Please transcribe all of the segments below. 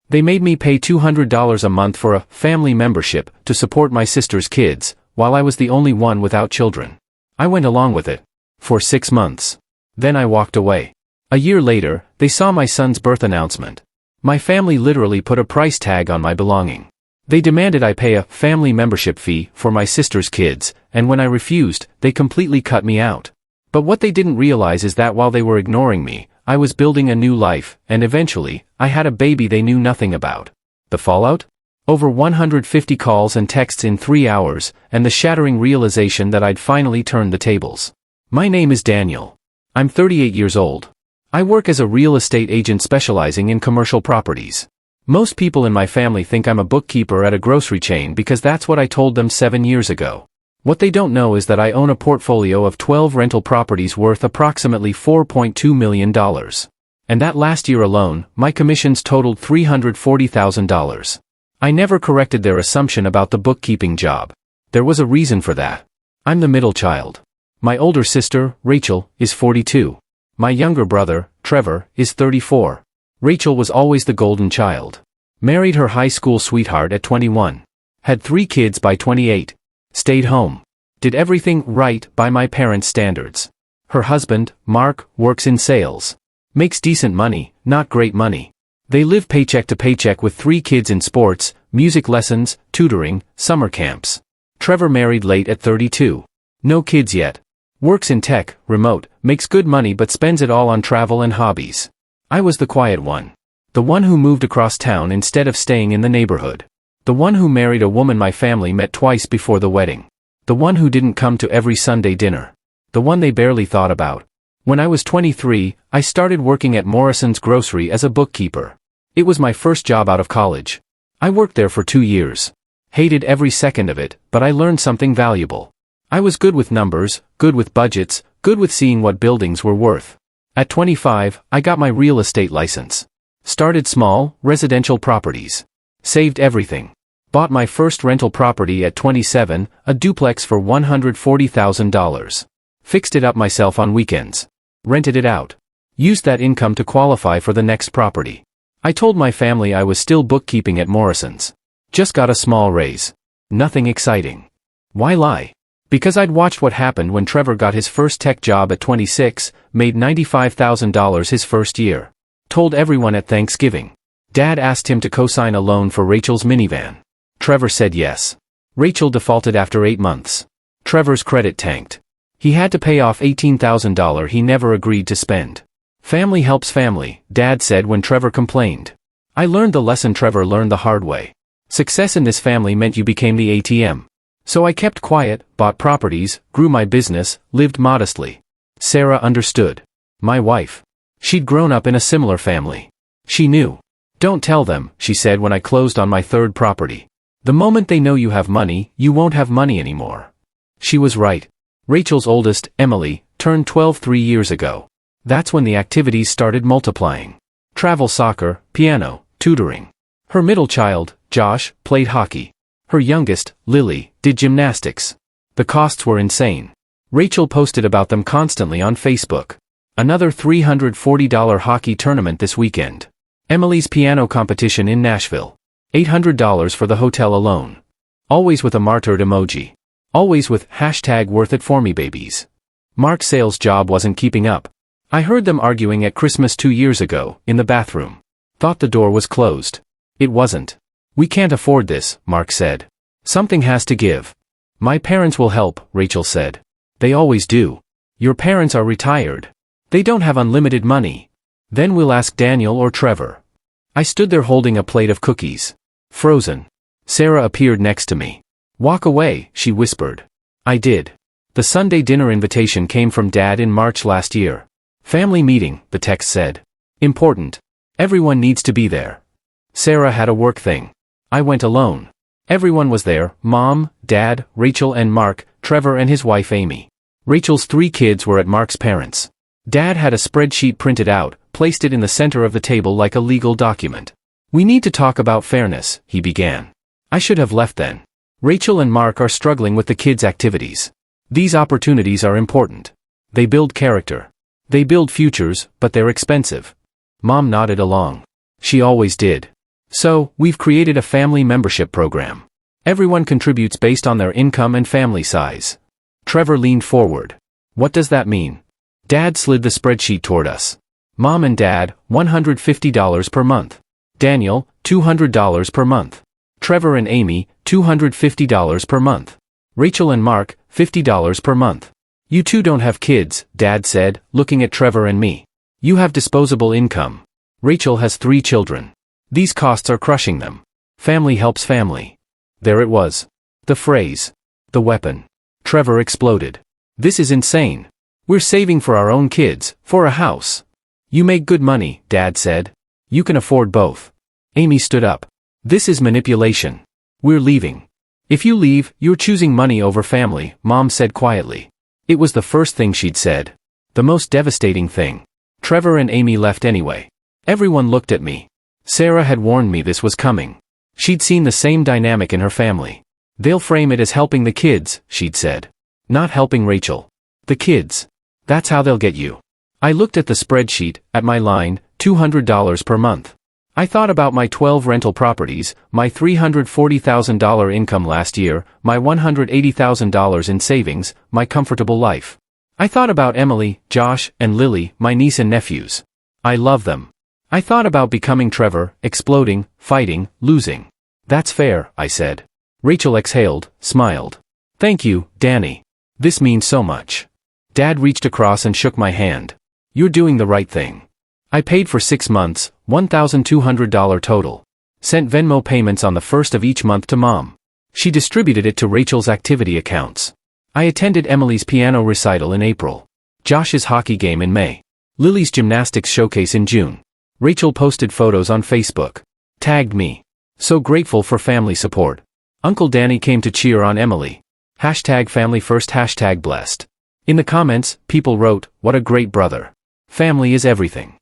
They made me pay $200 a month for a family membership to support my sister's kids, while I was the only one without children. I went along with it. For 6 months. Then I walked away. A year later, they saw my son's birth announcement. My family literally put a price tag on my belonging. They demanded I pay a family membership fee for my sister's kids, and when I refused, they completely cut me out. But what they didn't realize is that while they were ignoring me, I was building a new life, and eventually, I had a baby they knew nothing about. The fallout? Over 150 calls and texts in 3 hours, and the shattering realization that I'd finally turned the tables. My name is Daniel. I'm 38 years old. I work as a real estate agent specializing in commercial properties. Most people in my family think I'm a bookkeeper at a grocery chain because that's what I told them 7 years ago. What they don't know is that I own a portfolio of 12 rental properties worth approximately $4.2 million. And that last year alone, my commissions totaled $340,000. I never corrected their assumption about the bookkeeping job. There was a reason for that. I'm the middle child. My older sister, Rachel, is 42. My younger brother, Trevor, is 34. Rachel was always the golden child. Married her high school sweetheart at 21. Had 3 kids by 28. Stayed home. Did everything right by my parents' standards. Her husband, Mark, works in sales. Makes decent money, not great money. They live paycheck to paycheck with 3 kids in sports, music lessons, tutoring, summer camps. Trevor married late at 32. No kids yet. Works in tech, remote, makes good money but spends it all on travel and hobbies. I was the quiet one. The one who moved across town instead of staying in the neighborhood. The one who married a woman my family met twice before the wedding. The one who didn't come to every Sunday dinner. The one they barely thought about. When I was 23, I started working at Morrison's Grocery as a bookkeeper. It was my first job out of college. I worked there for 2 years. Hated every second of it, but I learned something valuable. I was good with numbers, good with budgets, good with seeing what buildings were worth. At 25, I got my real estate license. Started small, residential properties. Saved everything. Bought my first rental property at 27, a duplex for $140,000. Fixed it up myself on weekends. Rented it out. Used that income to qualify for the next property. I told my family I was still bookkeeping at Morrison's. Just got a small raise. Nothing exciting. Why lie? Because I'd watched what happened when Trevor got his first tech job at 26, made $95,000 his first year. Told everyone at Thanksgiving. Dad asked him to co-sign a loan for Rachel's minivan. Trevor said yes. Rachel defaulted after 8 months. Trevor's credit tanked. He had to pay off $18,000 he never agreed to spend. Family helps family, Dad said when Trevor complained. I learned the lesson Trevor learned the hard way. Success in this family meant you became the ATM. So I kept quiet, bought properties, grew my business, lived modestly. Sarah understood. My wife. She'd grown up in a similar family. She knew. Don't tell them, she said when I closed on my 3rd property. The moment they know you have money, you won't have money anymore. She was right. Rachel's oldest, Emily, turned 12 3 years ago. That's when the activities started multiplying. Travel soccer, piano, tutoring. Her middle child, Josh, played hockey. Her youngest, Lily, did gymnastics. The costs were insane. Rachel posted about them constantly on Facebook. Another $340 hockey tournament this weekend. Emily's piano competition in Nashville. $800 for the hotel alone. Always with a martyred emoji. Always with #worthitformebabies. Mark's sales job wasn't keeping up. I heard them arguing at Christmas 2 years ago, in the bathroom. Thought the door was closed. It wasn't. We can't afford this, Mark said. Something has to give. My parents will help, Rachel said. They always do. Your parents are retired. They don't have unlimited money. Then we'll ask Daniel or Trevor. I stood there holding a plate of cookies. Frozen. Sarah appeared next to me. Walk away, she whispered. I did. The Sunday dinner invitation came from Dad in March last year. Family meeting, the text said. Important. Everyone needs to be there. Sarah had a work thing. I went alone. Everyone was there, Mom, Dad, Rachel and Mark, Trevor and his wife Amy. Rachel's 3 kids were at Mark's parents'. Dad had a spreadsheet printed out, placed it in the center of the table like a legal document. We need to talk about fairness, he began. I should have left then. Rachel and Mark are struggling with the kids' activities. These opportunities are important. They build character. They build futures, but they're expensive. Mom nodded along. She always did. So, we've created a family membership program. Everyone contributes based on their income and family size. Trevor leaned forward. What does that mean? Dad slid the spreadsheet toward us. Mom and Dad, $150 per month. Daniel, $200 per month. Trevor and Amy, $250 per month. Rachel and Mark, $50 per month. You two don't have kids, Dad said, looking at Trevor and me. You have disposable income. Rachel has 3 children. These costs are crushing them. Family helps family. There it was. The phrase. The weapon. Trevor exploded. This is insane. We're saving for our own kids, for a house. You make good money, Dad said. You can afford both. Amy stood up. This is manipulation. We're leaving. If you leave, you're choosing money over family, Mom said quietly. It was the first thing she'd said. The most devastating thing. Trevor and Amy left anyway. Everyone looked at me. Sarah had warned me this was coming. She'd seen the same dynamic in her family. They'll frame it as helping the kids, she'd said. Not helping Rachel. The kids. That's how they'll get you. I looked at the spreadsheet, at my line, $200 per month. I thought about my 12 rental properties, my $340,000 income last year, my $180,000 in savings, my comfortable life. I thought about Emily, Josh, and Lily, my niece and nephews. I love them. I thought about becoming Trevor, exploding, fighting, losing. That's fair, I said. Rachel exhaled, smiled. Thank you, Danny. This means so much. Dad reached across and shook my hand. You're doing the right thing. I paid for 6 months, $1,200 total. Sent Venmo payments on the first of each month to Mom. She distributed it to Rachel's activity accounts. I attended Emily's piano recital in April. Josh's hockey game in May. Lily's gymnastics showcase in June. Rachel posted photos on Facebook. Tagged me. So grateful for family support. Uncle Danny came to cheer on Emily. #family first #blessed. In the comments, people wrote, what a great brother. Family is everything.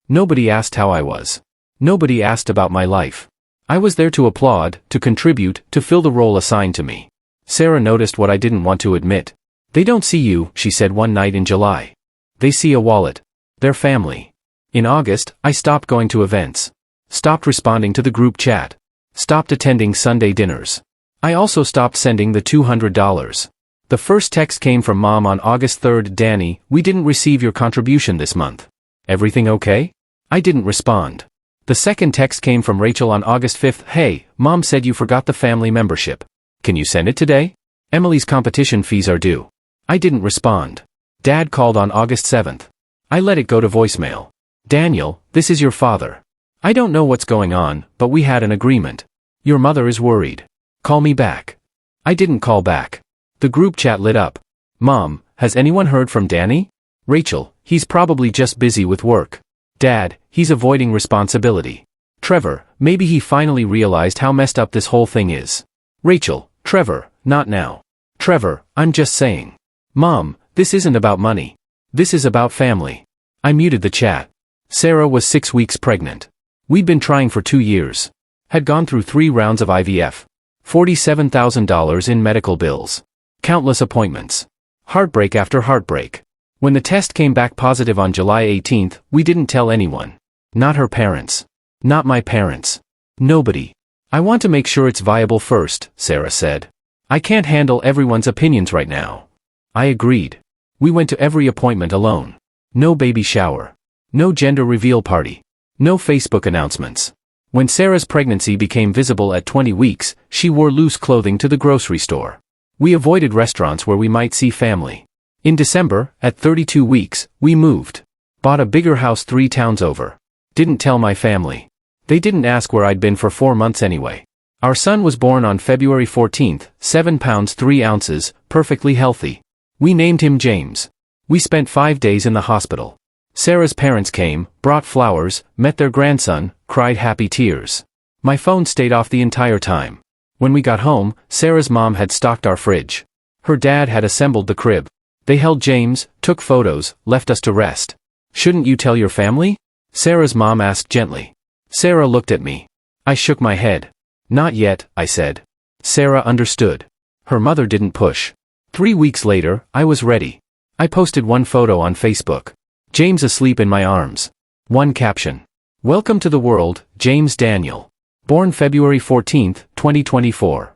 Nobody asked how I was. Nobody asked about my life. I was there to applaud, to contribute, to fill the role assigned to me. Sarah noticed what I didn't want to admit. They don't see you, she said one night in July. They see a wallet. Their family. In August, I stopped going to events. Stopped responding to the group chat. Stopped attending Sunday dinners. I also stopped sending the $200. The first text came from Mom on August 3rd. Danny, we didn't receive your contribution this month. Everything okay? I didn't respond. The second text came from Rachel on August 5th. Hey, Mom said you forgot the family membership. Can you send it today? Emily's competition fees are due. I didn't respond. Dad called on August 7th. I let it go to voicemail. Daniel, this is your father. I don't know what's going on, but we had an agreement. Your mother is worried. Call me back. I didn't call back. The group chat lit up. Mom, has anyone heard from Danny? Rachel, he's probably just busy with work. Dad, he's avoiding responsibility. Trevor, maybe he finally realized how messed up this whole thing is. Rachel, Trevor, not now. Trevor, I'm just saying. Mom, this isn't about money. This is about family. I muted the chat. Sarah was 6 weeks pregnant. We'd been trying for 2 years. Had gone through 3 rounds of IVF. $47,000 in medical bills. Countless appointments. Heartbreak after heartbreak. When the test came back positive on July 18th, we didn't tell anyone. Not her parents. Not my parents. Nobody. I want to make sure it's viable first, Sarah said. I can't handle everyone's opinions right now. I agreed. We went to every appointment alone. No baby shower. No gender reveal party. No Facebook announcements. When Sarah's pregnancy became visible at 20 weeks, she wore loose clothing to the grocery store. We avoided restaurants where we might see family. In December, at 32 weeks, we moved. Bought a bigger house 3 towns over. Didn't tell my family. They didn't ask where I'd been for 4 months anyway. Our son was born on February 14th, 7 pounds 3 ounces, perfectly healthy. We named him James. We spent 5 days in the hospital. Sarah's parents came, brought flowers, met their grandson, cried happy tears. My phone stayed off the entire time. When we got home, Sarah's mom had stocked our fridge. Her dad had assembled the crib. They held James, took photos, left us to rest. Shouldn't you tell your family? Sarah's mom asked gently. Sarah looked at me. I shook my head. Not yet, I said. Sarah understood. Her mother didn't push. 3 weeks later, I was ready. I posted one photo on Facebook. James asleep in my arms. One caption. Welcome to the world, James Daniel. Born February 14, 2024.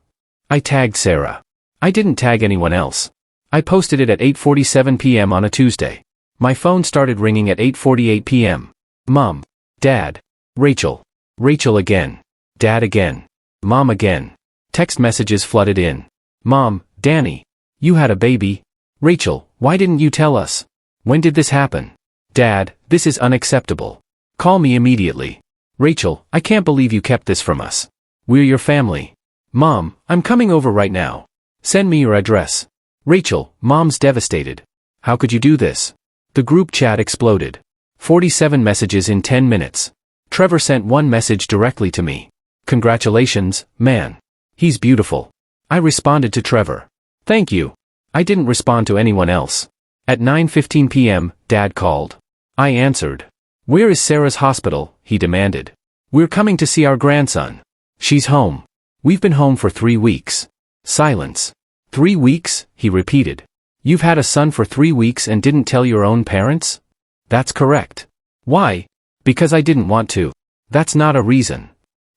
I tagged Sarah. I didn't tag anyone else. I posted it at 8:47 p.m. on a Tuesday. My phone started ringing at 8:48 p.m. Mom. Dad. Rachel. Rachel again. Dad again. Mom again. Text messages flooded in. Mom, Danny. You had a baby. Rachel, why didn't you tell us? When did this happen? Dad, this is unacceptable. Call me immediately. Rachel, I can't believe you kept this from us. We're your family. Mom, I'm coming over right now. Send me your address. Rachel, Mom's devastated. How could you do this? The group chat exploded. 47 messages in 10 minutes. Trevor sent one message directly to me. Congratulations, man. He's beautiful. I responded to Trevor. Thank you. I didn't respond to anyone else. At 9:15 p.m., Dad called. I answered. Where is Sarah's hospital? He demanded. We're coming to see our grandson. She's home. We've been home for 3 weeks. Silence. 3 weeks? He repeated. You've had a son for 3 weeks and didn't tell your own parents? That's correct. Why? Because I didn't want to. That's not a reason.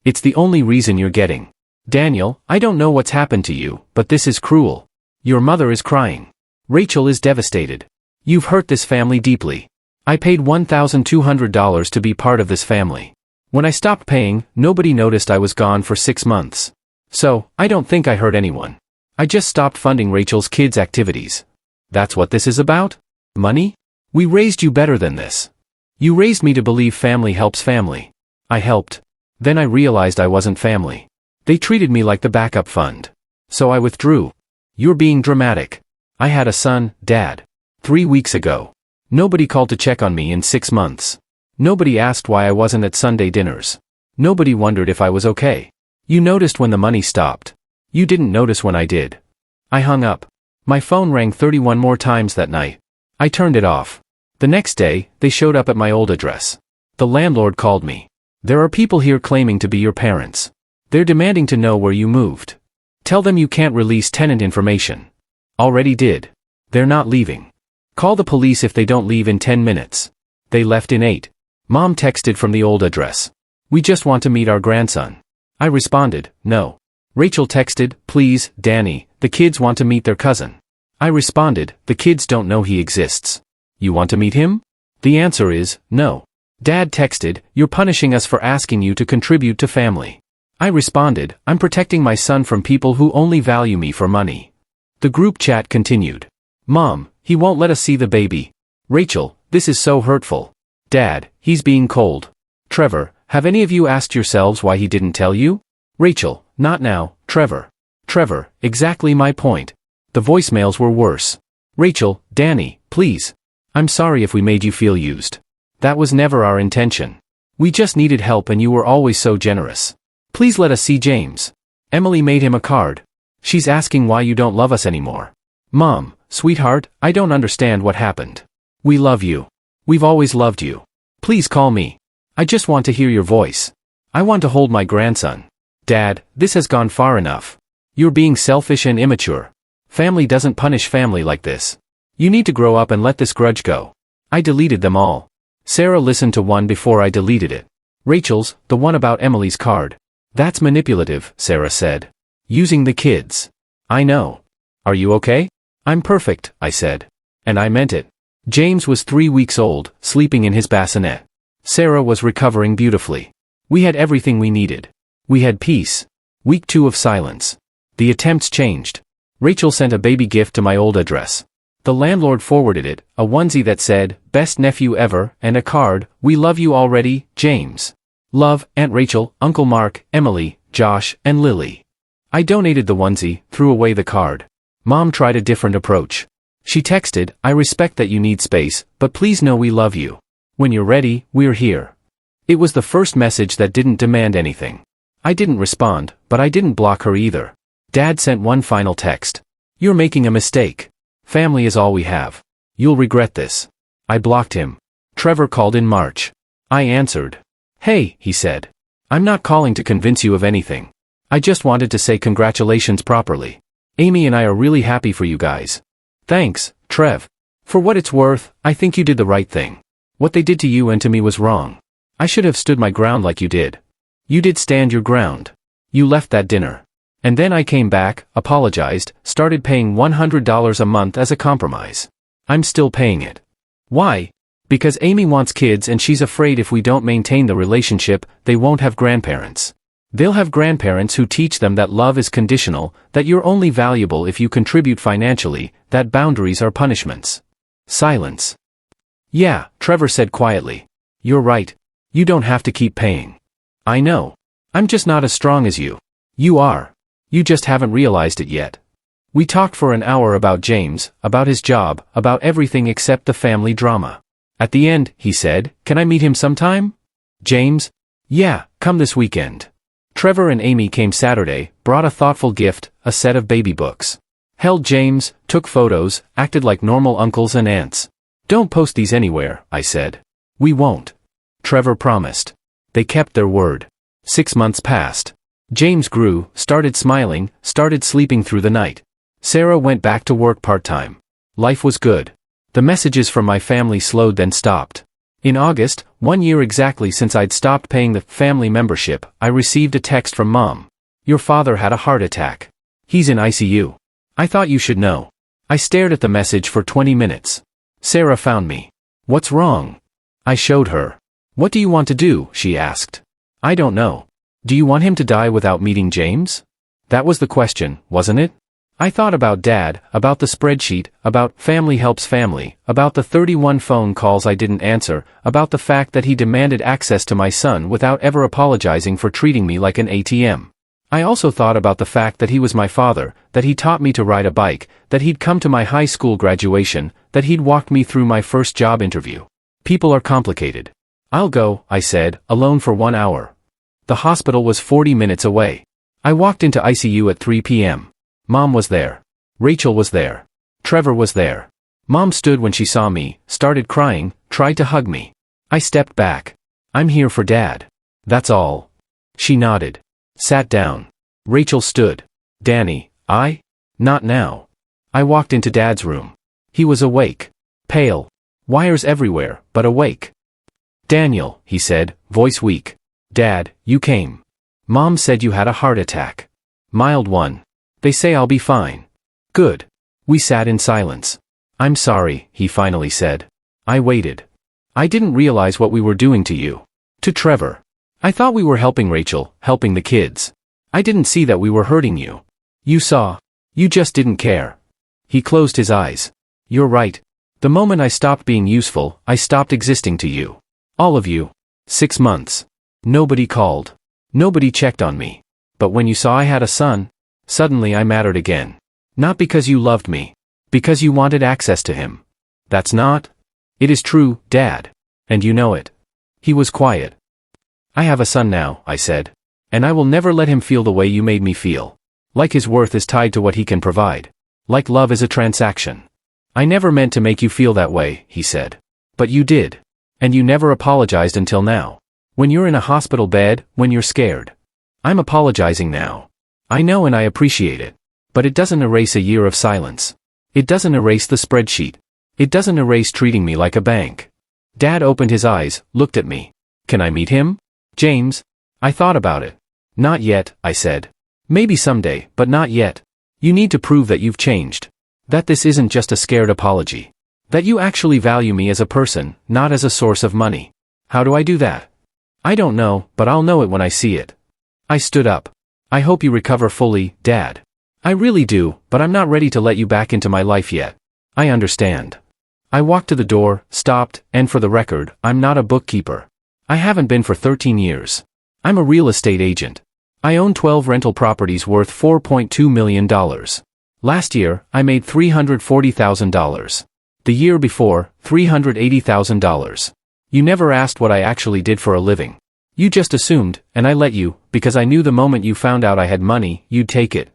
It's the only reason you're getting. Daniel, I don't know what's happened to you, but this is cruel. Your mother is crying. Rachel is devastated. You've hurt this family deeply. I paid $1,200 to be part of this family. When I stopped paying, nobody noticed I was gone for 6 months. So, I don't think I hurt anyone. I just stopped funding Rachel's kids' activities. That's what this is about? Money? We raised you better than this. You raised me to believe family helps family. I helped. Then I realized I wasn't family. They treated me like the backup fund. So I withdrew. You're being dramatic. I had a son, Dad. 3 weeks ago. Nobody called to check on me in 6 months. Nobody asked why I wasn't at Sunday dinners. Nobody wondered if I was okay. You noticed when the money stopped. You didn't notice when I did. I hung up. My phone rang 31 more times that night. I turned it off. The next day, they showed up at my old address. The landlord called me. There are people here claiming to be your parents. They're demanding to know where you moved. Tell them you can't release tenant information. Already did. They're not leaving. Call the police if they don't leave in 10 minutes. They left in 8. Mom texted from the old address. We just want to meet our grandson. I responded, no. Rachel texted, please, Danny, the kids want to meet their cousin. I responded, the kids don't know he exists. You want to meet him? The answer is, no. Dad texted, you're punishing us for asking you to contribute to family. I responded, I'm protecting my son from people who only value me for money. The group chat continued. Mom, he won't let us see the baby. Rachel, this is so hurtful. Dad, he's being cold. Trevor, have any of you asked yourselves why he didn't tell you? Rachel, not now, Trevor. Trevor, exactly my point. The voicemails were worse. Rachel, Danny, please. I'm sorry if we made you feel used. That was never our intention. We just needed help and you were always so generous. Please let us see James. Emily made him a card. She's asking why you don't love us anymore. Mom, sweetheart, I don't understand what happened. We love you. We've always loved you. Please call me. I just want to hear your voice. I want to hold my grandson. Dad, this has gone far enough. You're being selfish and immature. Family doesn't punish family like this. You need to grow up and let this grudge go. I deleted them all. Sarah listened to one before I deleted it. Rachel's, the one about Emily's card. That's manipulative, Sarah said. Using the kids. I know. Are you okay? I'm perfect, I said. And I meant it. James was 3 weeks old, sleeping in his bassinet. Sarah was recovering beautifully. We had everything we needed. We had peace. Week 2 of silence. The attempts changed. Rachel sent a baby gift to my old address. The landlord forwarded it, a onesie that said, best nephew ever, and a card, we love you already, James. Love, Aunt Rachel, Uncle Mark, Emily, Josh, and Lily. I donated the onesie, threw away the card. Mom tried a different approach. She texted, I respect that you need space, but please know we love you. When you're ready, we're here. It was the first message that didn't demand anything. I didn't respond, but I didn't block her either. Dad sent one final text. You're making a mistake. Family is all we have. You'll regret this. I blocked him. Trevor called in March. I answered. Hey, he said. I'm not calling to convince you of anything. I just wanted to say congratulations properly. Amy and I are really happy for you guys. Thanks, Trev. For what it's worth, I think you did the right thing. What they did to you and to me was wrong. I should have stood my ground like you did. You did stand your ground. You left that dinner. And then I came back, apologized, started paying $100 a month as a compromise. I'm still paying it. Why? Because Amy wants kids and she's afraid if we don't maintain the relationship, they won't have grandparents. They'll have grandparents who teach them that love is conditional, that you're only valuable if you contribute financially, that boundaries are punishments. Silence. Yeah, Trevor said quietly. You're right. You don't have to keep paying. I know. I'm just not as strong as you. You are. You just haven't realized it yet. We talked for an hour about James, about his job, about everything except the family drama. At the end, he said, "Can I meet him sometime?" James? Yeah, come this weekend. Trevor and Amy came Saturday, brought a thoughtful gift, a set of baby books. Held James, took photos, acted like normal uncles and aunts. Don't post these anywhere, I said. We won't. Trevor promised. They kept their word. 6 months passed. James grew, started smiling, started sleeping through the night. Sarah went back to work part-time. Life was good. The messages from my family slowed then stopped. In August, 1 year exactly since I'd stopped paying the family membership, I received a text from Mom. Your father had a heart attack. He's in ICU. I thought you should know. I stared at the message for 20 minutes. Sarah found me. What's wrong? I showed her. What do you want to do? She asked. I don't know. Do you want him to die without meeting James? That was the question, wasn't it? I thought about Dad, about the spreadsheet, about family helps family, about the 31 phone calls I didn't answer, about the fact that he demanded access to my son without ever apologizing for treating me like an ATM. I also thought about the fact that he was my father, that he taught me to ride a bike, that he'd come to my high school graduation, that he'd walked me through my first job interview. People are complicated. I'll go, I said, alone for 1 hour. The hospital was 40 minutes away. I walked into ICU at 3 p.m. Mom was there. Rachel was there. Trevor was there. Mom stood when she saw me, started crying, tried to hug me. I stepped back. I'm here for Dad. That's all. She nodded. Sat down. Rachel stood. Danny, Not now. I walked into Dad's room. He was awake. Pale. Wires everywhere, but awake. Daniel, he said, voice weak. Dad, you came. Mom said you had a heart attack. Mild one. They say I'll be fine. Good. We sat in silence. I'm sorry, he finally said. I waited. I didn't realize what we were doing to you. To Trevor. I thought we were helping Rachel, helping the kids. I didn't see that we were hurting you. You saw. You just didn't care. He closed his eyes. You're right. The moment I stopped being useful, I stopped existing to you. All of you. 6 months. Nobody called. Nobody checked on me. But when you saw I had a son, suddenly I mattered again. Not because you loved me. Because you wanted access to him. That's not. It is true, Dad. And you know it. He was quiet. I have a son now, I said. And I will never let him feel the way you made me feel. Like his worth is tied to what he can provide. Like love is a transaction. I never meant to make you feel that way, he said. But you did. And you never apologized until now. When you're in a hospital bed, when you're scared. I'm apologizing now. I know and I appreciate it. But it doesn't erase a year of silence. It doesn't erase the spreadsheet. It doesn't erase treating me like a bank. Dad opened his eyes, looked at me. Can I meet him? James? I thought about it. Not yet, I said. Maybe someday, but not yet. You need to prove that you've changed. That this isn't just a scared apology. That you actually value me as a person, not as a source of money. How do I do that? I don't know, but I'll know it when I see it. I stood up. I hope you recover fully, Dad. I really do, but I'm not ready to let you back into my life yet. I understand. I walked to the door, stopped, and for the record, I'm not a bookkeeper. I haven't been for 13 years. I'm a real estate agent. I own 12 rental properties worth $4.2 million. Last year, I made $340,000. The year before, $380,000. You never asked what I actually did for a living. You just assumed, and I let you, because I knew the moment you found out I had money, you'd take it.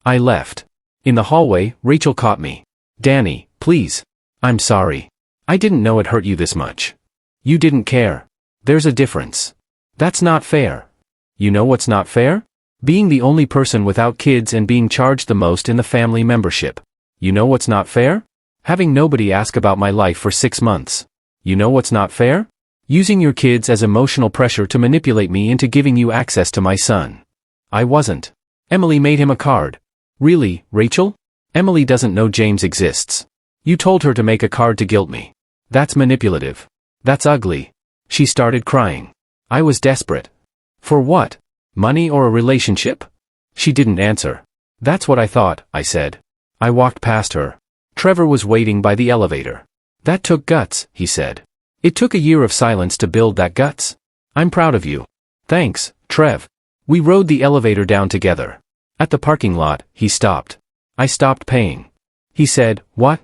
I left. In the hallway, Rachel caught me. Danny, please. I'm sorry. I didn't know it hurt you this much. You didn't care. There's a difference. That's not fair. You know what's not fair? Being the only person without kids and being charged the most in the family membership. You know what's not fair? Having nobody ask about my life for 6 months. You know what's not fair? Using your kids as emotional pressure to manipulate me into giving you access to my son. I wasn't. Emily made him a card. Really, Rachel? Emily doesn't know James exists. You told her to make a card to guilt me. That's manipulative. That's ugly. She started crying. I was desperate. For what? Money or a relationship? She didn't answer. That's what I thought, I said. I walked past her. Trevor was waiting by the elevator. That took guts, he said. It took a year of silence to build that guts. I'm proud of you. Thanks, Trev. We rode the elevator down together. At the parking lot, he stopped. I stopped paying. He said, what?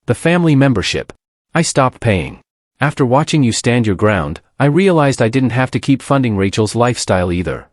The family membership. I stopped paying. After watching you stand your ground, I realized I didn't have to keep funding Rachel's lifestyle either.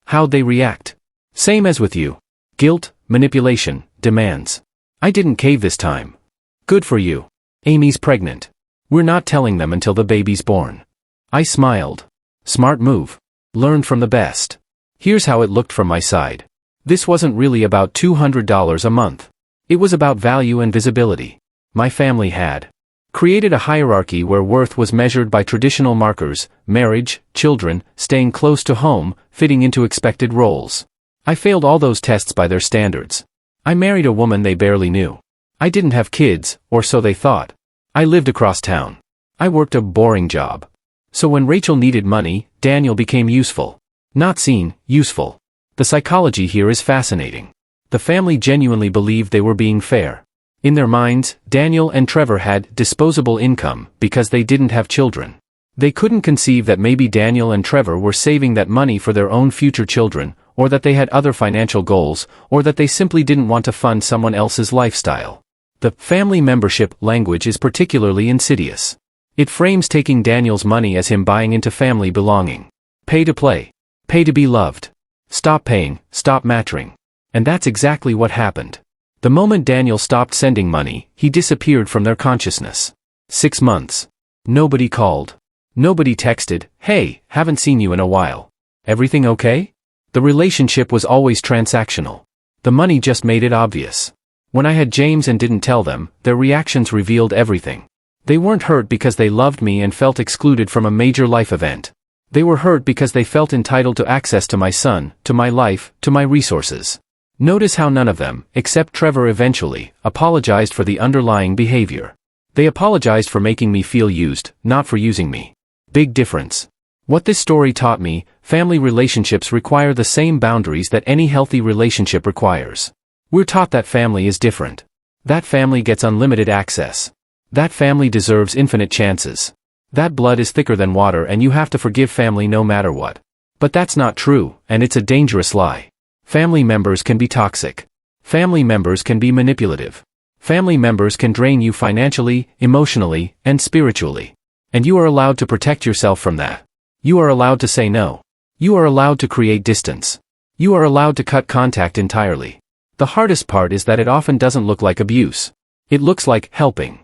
How'd they react? Same as with you. Guilt, manipulation, demands. I didn't cave this time. Good for you. Amy's pregnant. We're not telling them until the baby's born. I smiled. Smart move. Learned from the best. Here's how it looked from my side. This wasn't really about $200 a month. It was about value and visibility. My family had created a hierarchy where worth was measured by traditional markers: marriage, children, staying close to home, fitting into expected roles. I failed all those tests by their standards. I married a woman they barely knew. I didn't have kids, or so they thought. I lived across town. I worked a boring job. So when Rachel needed money, Daniel became useful. Not seen, useful. The psychology here is fascinating. The family genuinely believed they were being fair. In their minds, Daniel and Trevor had disposable income because they didn't have children. They couldn't conceive that maybe Daniel and Trevor were saving that money for their own future children, or that they had other financial goals, or that they simply didn't want to fund someone else's lifestyle. The family membership language is particularly insidious. It frames taking Daniel's money as him buying into family belonging. Pay to play. Pay to be loved. Stop paying, stop mattering. And that's exactly what happened. The moment Daniel stopped sending money, he disappeared from their consciousness. 6 months. Nobody called. Nobody texted, "Hey, haven't seen you in a while. Everything okay?" The relationship was always transactional. The money just made it obvious. When I had James and didn't tell them, their reactions revealed everything. They weren't hurt because they loved me and felt excluded from a major life event. They were hurt because they felt entitled to access to my son, to my life, to my resources. Notice how none of them, except Trevor eventually, apologized for the underlying behavior. They apologized for making me feel used, not for using me. Big difference. What this story taught me: family relationships require the same boundaries that any healthy relationship requires. We're taught that family is different. That family gets unlimited access. That family deserves infinite chances. That blood is thicker than water and you have to forgive family no matter what. But that's not true, and it's a dangerous lie. Family members can be toxic. Family members can be manipulative. Family members can drain you financially, emotionally, and spiritually. And you are allowed to protect yourself from that. You are allowed to say no. You are allowed to create distance. You are allowed to cut contact entirely. The hardest part is that it often doesn't look like abuse. It looks like helping.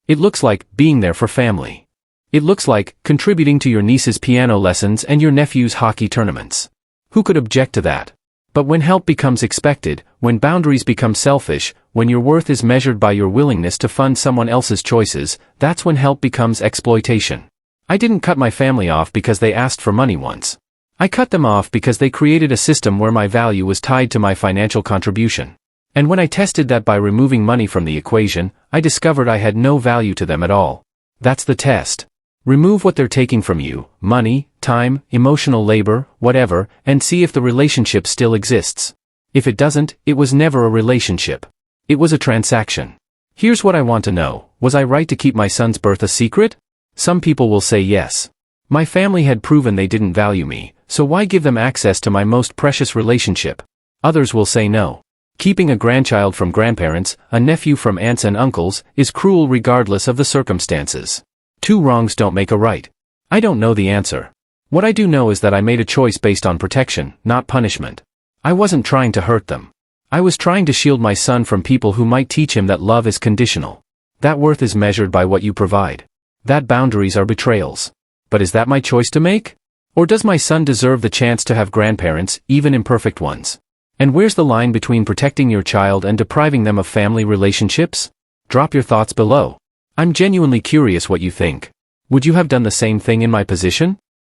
It looks like being there for family. It looks like contributing to your niece's piano lessons and your nephew's hockey tournaments. Who could object to that? But when help becomes expected, when boundaries become selfish, when your worth is measured by your willingness to fund someone else's choices, that's when help becomes exploitation. I didn't cut my family off because they asked for money once. I cut them off because they created a system where my value was tied to my financial contribution. And when I tested that by removing money from the equation, I discovered I had no value to them at all. That's the test. Remove what they're taking from you: money, time, emotional labor, whatever, and see if the relationship still exists. If it doesn't, it was never a relationship. It was a transaction. Here's what I want to know: was I right to keep my son's birth a secret? Some people will say yes. My family had proven they didn't value me, so why give them access to my most precious relationship? Others will say no. Keeping a grandchild from grandparents, a nephew from aunts and uncles, is cruel regardless of the circumstances. 2 wrongs don't make a right. I don't know the answer. What I do know is that I made a choice based on protection, not punishment. I wasn't trying to hurt them. I was trying to shield my son from people who might teach him that love is conditional. That worth is measured by what you provide. That boundaries are betrayals. But is that my choice to make? Or does my son deserve the chance to have grandparents, even imperfect ones? And where's the line between protecting your child and depriving them of family relationships? Drop your thoughts below. I'm genuinely curious what you think. Would you have done the same thing in my position?